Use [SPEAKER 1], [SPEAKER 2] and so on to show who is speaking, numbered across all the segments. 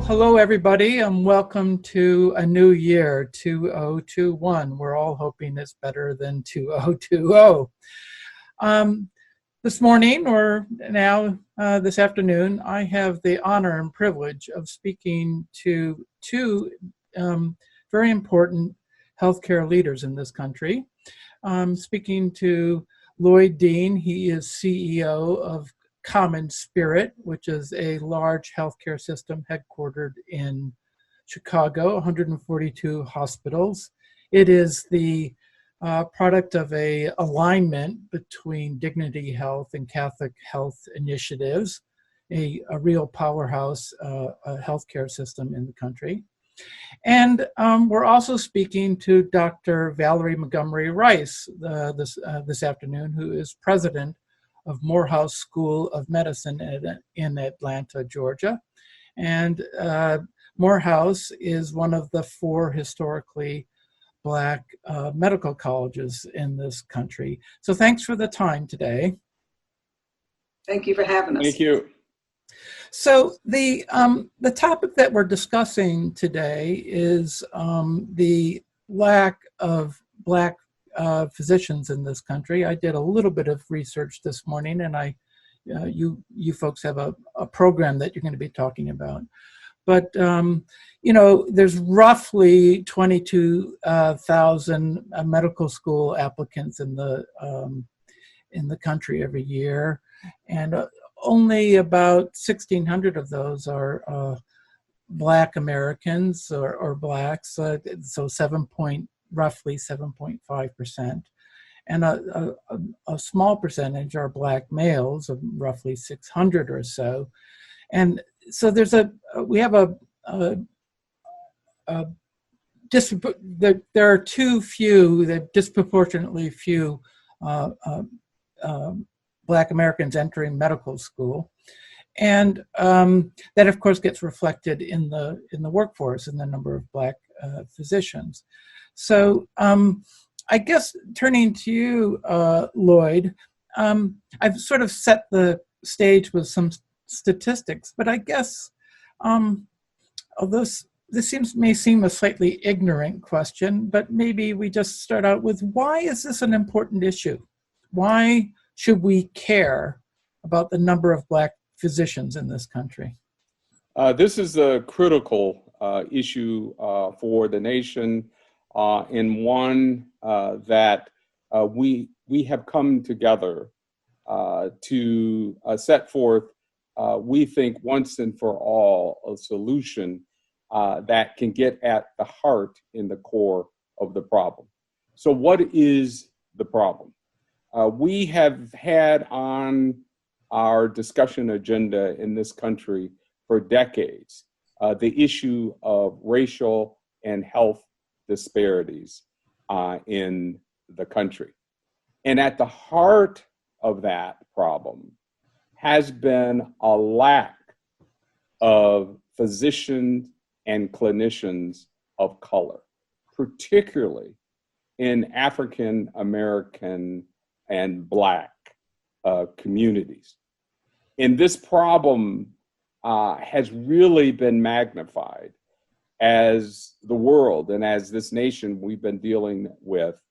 [SPEAKER 1] hello everybody, and welcome to a new year, 2021. We're all hoping it's better than 2020. This morning, or now this afternoon, I have the honor and privilege of speaking to two very important healthcare leaders in this country. Speaking to Lloyd Dean. He is CEO of CommonSpirit, which is a large healthcare system headquartered in Chicago, 142 hospitals. It is the product of a alignment between Dignity Health and Catholic Health Initiatives, a real powerhouse healthcare system in the country. And we're also speaking to Dr. Valerie Montgomery-Rice this afternoon, who is president of Morehouse School of Medicine in Atlanta, Georgia. And Morehouse is one of the 4 historically Black medical colleges in this country. So thanks for the time today.
[SPEAKER 2] Thank you for having us.
[SPEAKER 3] Thank you.
[SPEAKER 1] So the topic that we're discussing today is the lack of Black physicians in this country. I did a little bit of research this morning, and you folks have a program that you're going to be talking about. But there's roughly 22,000 medical school applicants in the country every year, and only about 1,600 of those are Black Americans or Blacks, so roughly 7.5%. And a small percentage are Black males, of roughly 600 or so. And so there are disproportionately few Black Americans entering medical school, and that of course gets reflected in the workforce in the number of Black physicians. So I guess turning to you, Lloyd, I've sort of set the stage with some statistics, but I guess although this may seem a slightly ignorant question, but maybe we just start out with, why is this an important issue? Why should we care about the number of Black physicians in this country?
[SPEAKER 3] This is a critical issue for the nation, and one that we have come together to set forth, we think, once and for all, a solution that can get at the heart and the core of the problem. So what is the problem? We have had on our discussion agenda in this country for decades the issue of racial and health disparities in the country. And at the heart of that problem has been a lack of physicians and clinicians of color, particularly in African American and Black communities. And this problem has really been magnified as the world and as this nation we've been dealing with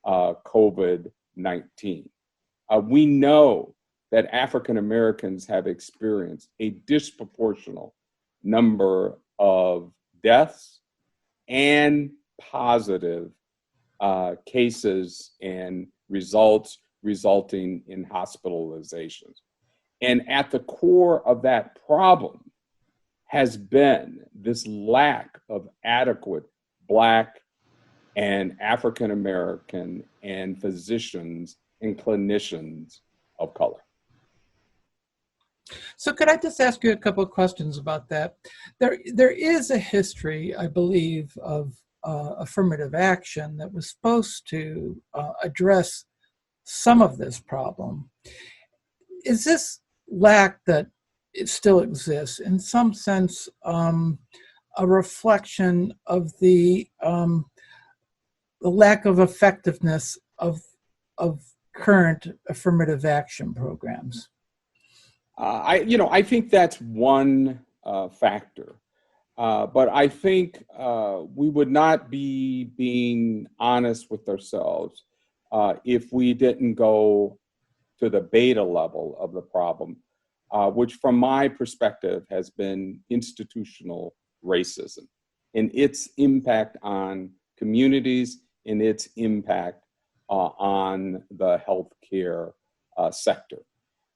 [SPEAKER 3] COVID-19. We know that African Americans have experienced a disproportionate number of deaths and positive cases and results resulting in hospitalizations. And at the core of that problem has been this lack of adequate Black and African American and physicians and clinicians of color.
[SPEAKER 1] So could I just ask you a couple of questions about that? There is a history, I believe, of affirmative action that was supposed to address some of this problem. Is this lack that it still exists in some sense a reflection of the lack of effectiveness of current affirmative action programs?
[SPEAKER 3] I think that's one factor. But I think we would not be being honest with ourselves if we didn't go to the beta level of the problem, which from my perspective has been institutional racism and its impact on communities and its impact on the healthcare sector.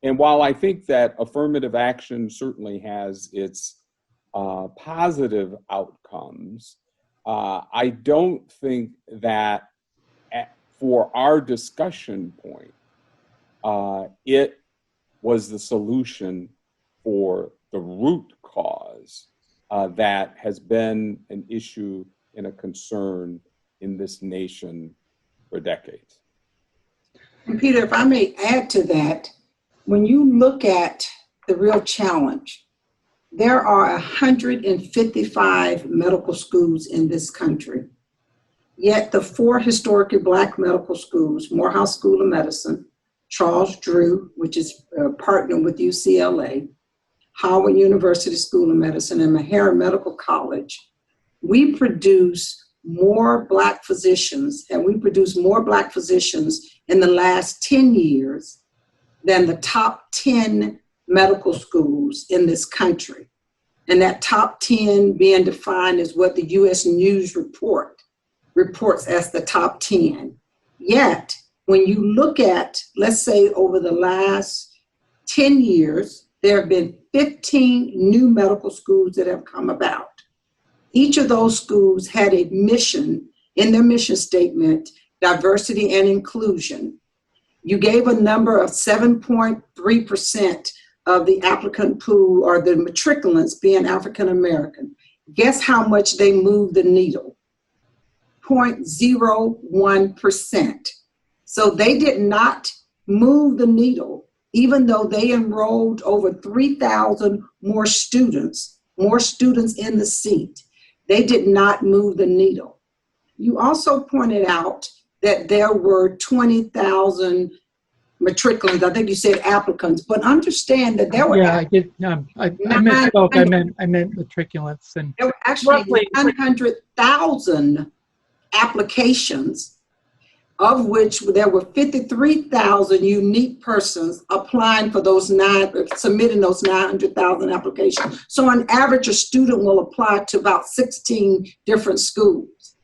[SPEAKER 3] And while I think that affirmative action certainly has its positive outcomes, I don't think that for our discussion point, it was the solution for the root cause that has been an issue and a concern in this nation for decades.
[SPEAKER 2] And Peter, if I may add to that, when you look at the real challenge, there are 155 medical schools in this country. Yet the 4 historically Black medical schools, Morehouse School of Medicine, Charles Drew, which is partnered with UCLA, Howard University School of Medicine, and Meharry Medical College, we produce more Black physicians, and we produce more Black physicians in the last 10 years than the top 10 medical schools in this country. And that top 10 being defined as what the U.S. News reports as the top 10. Yet, when you look at, let's say over the last 10 years, there have been 15 new medical schools that have come about. Each of those schools had a mission in their mission statement, diversity and inclusion. You gave a number of 7.3% of the applicant pool or the matriculants being African American. Guess how much they moved the needle? 0.01%. So they did not move the needle, even though they enrolled over 3,000 more students in the seat. They did not move the needle. You also pointed out that there were 20,000 matriculants. I think you said applicants, but understand that there were.
[SPEAKER 1] Yeah, I did. I misspoke. I meant matriculants, and
[SPEAKER 2] there were actually 900,000 applications, of which there were 53,000 unique persons applying for submitting those 900,000 applications. So on average, a student will apply to about 16 different schools.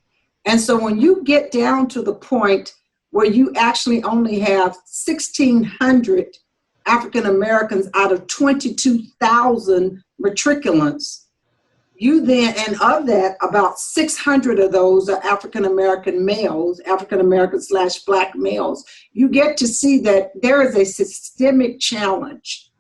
[SPEAKER 2] And so when you get down to the point where you actually only have 1,600 African Americans out of 22,000 matriculants, and of that, about 600 of those are African American males, African American / Black males. You get to see that there is a systemic challenge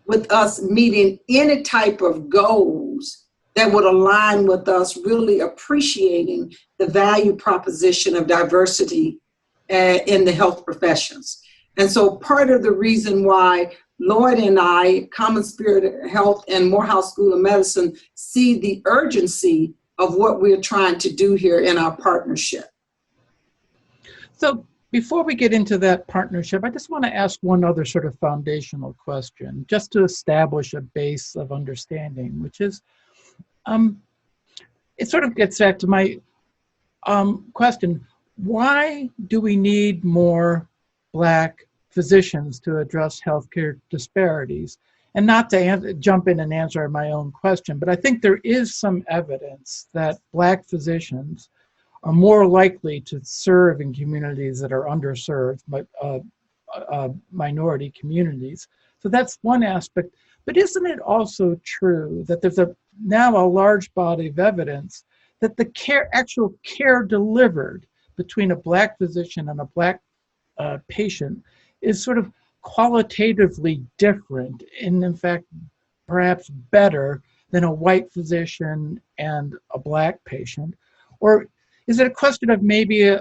[SPEAKER 2] with us meeting any type of goals that would align with us really appreciating the value proposition of diversity in the health professions. And so part of the reason why Lloyd and I, CommonSpirit Health and Morehouse School of Medicine, see the urgency of what we're trying to do here in our partnership.
[SPEAKER 1] So before we get into that partnership, I just want to ask one other sort of foundational question, just to establish a base of understanding, which is, it sort of gets back to my question. Why do we need more Black physicians to address healthcare disparities? And not to jump in and answer my own question, but I think there is some evidence that Black physicians are more likely to serve in communities that are underserved, but minority communities. So that's one aspect. But isn't it also true that there's now a large body of evidence that the actual care delivered between a Black physician and a Black patient is sort of qualitatively different, and in fact, perhaps better than a white physician and a Black patient? Or is it a question of maybe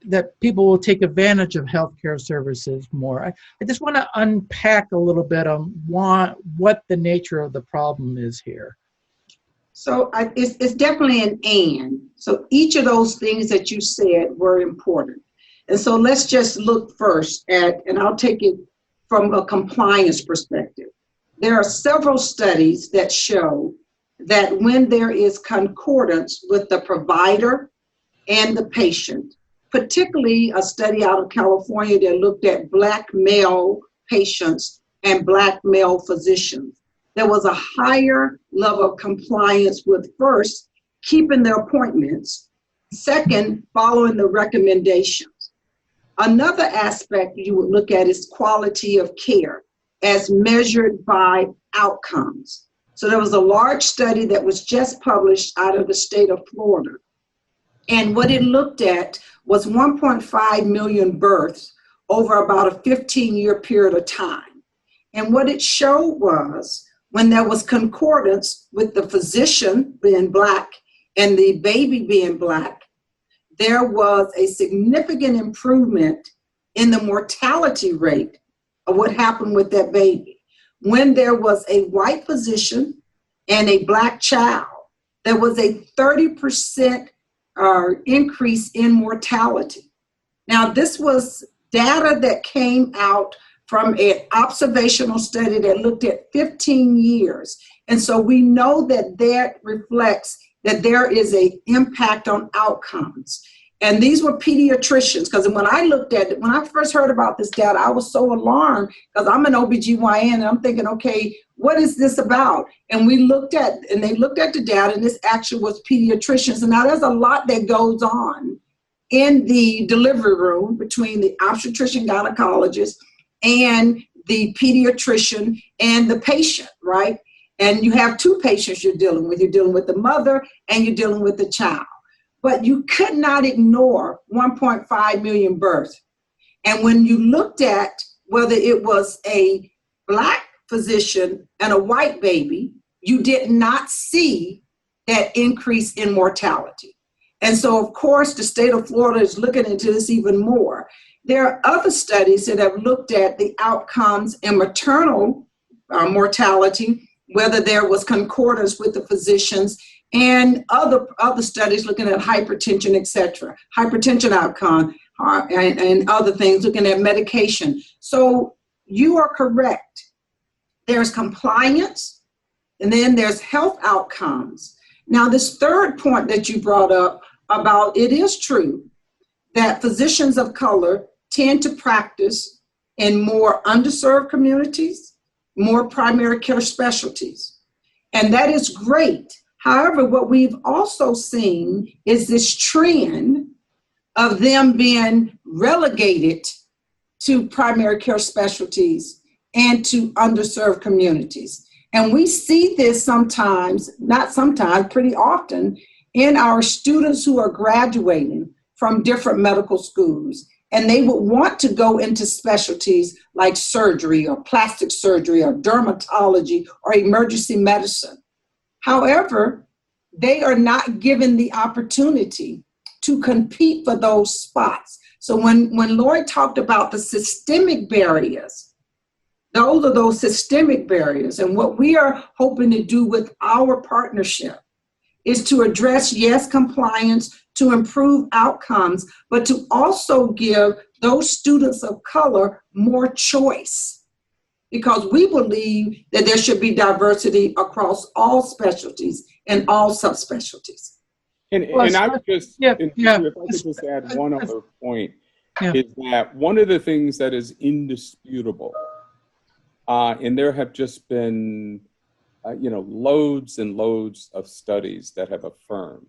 [SPEAKER 1] that people will take advantage of healthcare services more? I just want to unpack a little bit on what the nature of the problem is here.
[SPEAKER 2] So it's definitely an and. So each of those things that you said were important. And so let's just look first at, and I'll take it from a compliance perspective. There are several studies that show that when there is concordance with the provider and the patient, particularly a study out of California that looked at Black male patients and Black male physicians, there was a higher level of compliance with, first, keeping their appointments, second, following the recommendations. Another aspect you would look at is quality of care as measured by outcomes. So there was a large study that was just published out of the state of Florida. And what it looked at was 1.5 million births over about a 15-year period of time. And what it showed was when there was concordance with the physician being Black and the baby being Black, there was a significant improvement in the mortality rate of what happened with that baby. When there was a white physician and a Black child, there was a 30% increase in mortality. Now, this was data that came out from an observational study that looked at 15 years. And so we know that that reflects that there is an impact on outcomes. And these were pediatricians, because when I looked at it, when I first heard about this data, I was so alarmed because I'm an OBGYN and I'm thinking, okay, what is this about? And they looked at the data, and this actually was pediatricians. And now there's a lot that goes on in the delivery room between the obstetrician gynecologist and the pediatrician and the patient, right? And you have two patients you're dealing with. You're dealing with the mother and you're dealing with the child. But you could not ignore 1.5 million births. And when you looked at whether it was a Black physician and a white baby, you did not see that increase in mortality. And so, of course, the state of Florida is looking into this even more. There are other studies that have looked at the outcomes in maternal mortality, whether there was concordance with the physicians, and other studies looking at hypertension, et cetera, hypertension outcome, and other things, looking at medication. So you are correct. There's compliance, and then there's health outcomes. Now, this third point that you brought up about, it is true that physicians of color tend to practice in more underserved communities, more primary care specialties, and that is great. However, what we've also seen is this trend of them being relegated to primary care specialties and to underserved communities. And we see this sometimes, not sometimes, pretty often, in our students who are graduating from different medical schools. And they would want to go into specialties like surgery or plastic surgery or dermatology or emergency medicine. However, they are not given the opportunity to compete for those spots. So when Lloyd talked about the systemic barriers, those are those systemic barriers. And what we are hoping to do with our partnership is to address, yes, compliance, to improve outcomes, but to also give those students of color more choice. Because we believe that there should be diversity across all specialties and all subspecialties.
[SPEAKER 3] And I would just, if I could just add one other point, is that one of the things that is indisputable, and there have just been, loads and loads of studies that have affirmed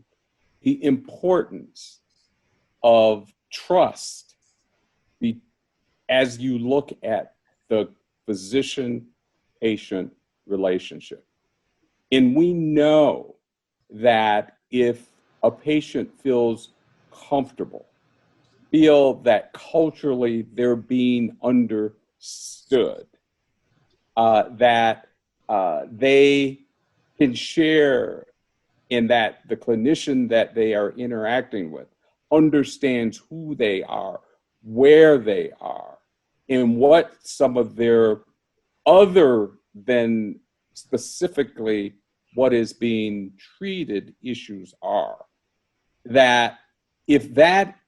[SPEAKER 3] the importance of trust as you look at the physician-patient relationship. And we know that if a patient feels comfortable, feel that culturally they're being understood, that they can share in that the clinician that they are interacting with understands who they are, where they are, and what some of their other than specifically what is being treated issues are. That if that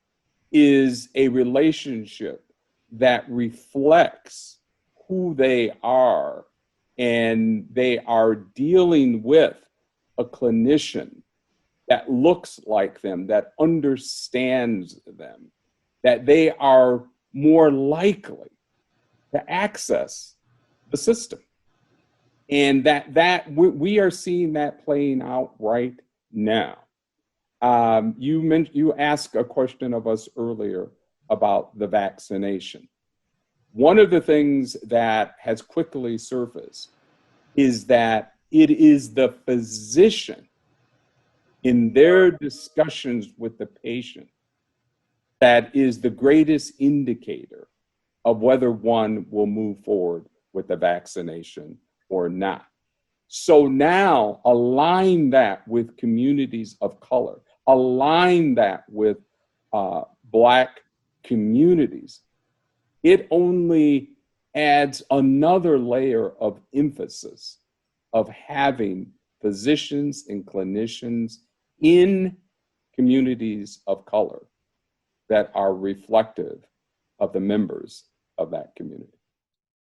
[SPEAKER 3] is a relationship that reflects who they are and they are dealing with a clinician that looks like them, that understands them, that they are more likely to access the system. And that we are seeing that playing out right now. You asked a question of us earlier about the vaccination. One of the things that has quickly surfaced is that it is the physician in their discussions with the patient that is the greatest indicator of whether one will move forward with the vaccination or not. So now align that with communities of color, align that with Black communities. It only adds another layer of emphasis of having physicians and clinicians in communities of color that are reflective of the members of that community.